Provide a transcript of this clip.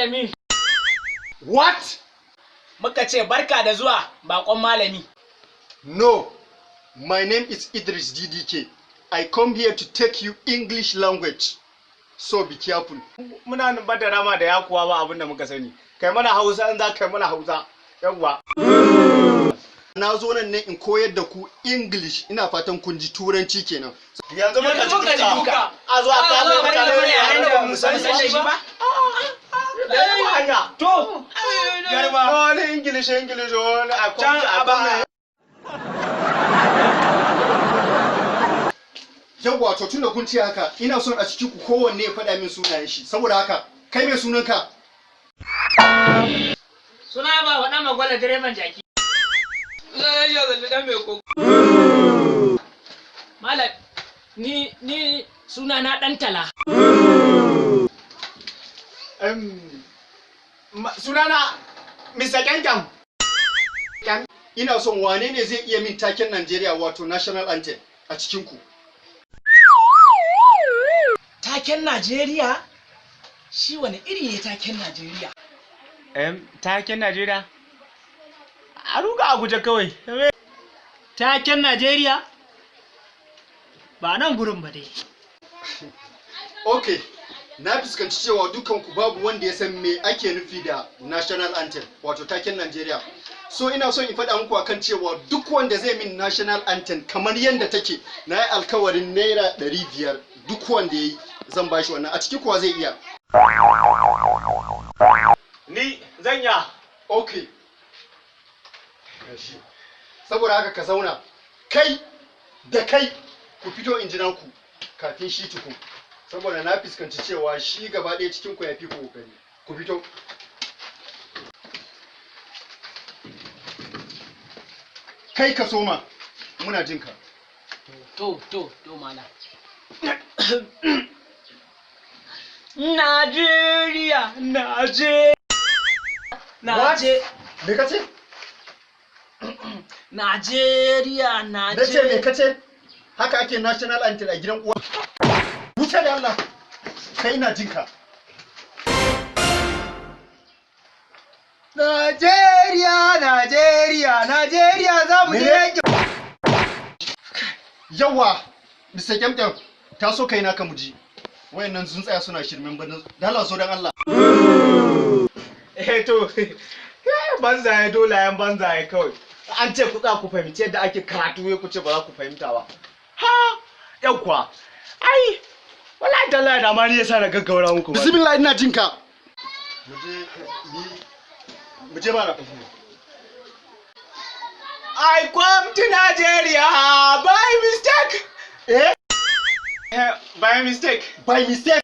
malami. What? Muka ce barka da zuwa bakon malami. No. My name is Idris DDK. I come here to take you English language. So be careful. Muna ba da rama da yakuwa ba abin da muka sani. Kai mana Hausa in za kai mana Hausa. Yawwa. Na zo nan ne in koyar da ku English. Ina fatan kun ji turanci kenan. Yanzu muka ji duka. A zo a kama mutane yaren da ba mu san shi ba. Hanya. To. Garba. Wani English wani a can a ba. Yawwa to tunda kun ce haka ina son a cikin ku kowanne ya faɗa min sunayen shi. Saboda haka kai mai sunanka? Suna ba wa dan magwala direban jaki. Ya zalli dan mai koko. Malam ni suna na dan tala. Sunana Mr. Kenkam. Ina son wane ne zai iya min taken Najeriya wato national anthem a cikin ku? Taken Najeriya? Shi wani iri ne taken Najeriya? Taken Najeriya? A ruga Abuja kawai. Taken Najeriya? Ba nan gurin ba dai. Okay. Na fuskanci cewa dukanku babu wanda ya san me ake nufi da national anthem wato taken Najeriya. So ina son in faɗa muku akan cewa duk wanda zai min national anthem kamar yadda take na yi alkawarin naira 500 duk wanda ya yi zan bashi wannan a ciki kuwa zai iya. Ni zan ya. Okay. Saboda haka ka zauna kai da kai ku fito injinanku kafin shi tukun. Saboda na fuskanci cewa shi gaba ɗaya cikin ku ya fi kokari. Ku fito. Kai ka soma. Muna jin ka. To mala. Najeriya. Me kace? Najeriya. Nace me kace? Haka ake national anthem a gidan uwa. Wuce da Allah. Kai ina jin ka. Najeriya za mu je yaki. Yawa, Mr. Kemkem, ta so kai naka muji. Wayannan sun tsaya suna shirmen banza. Dala so dan Allah. To, banzaye dolayen banzaye kawai. An ce ku za ku fahimci yadda ake karatu ya ku ce ba za ku fahimta ba. Ha, yauwa. Ai, wallahi tallahi da ma ni yasa na gaggaura muku ba. Bismillah ina jin ka. Muje mana. I come to Nigeria by mistake. Eh? By mistake. By mistake.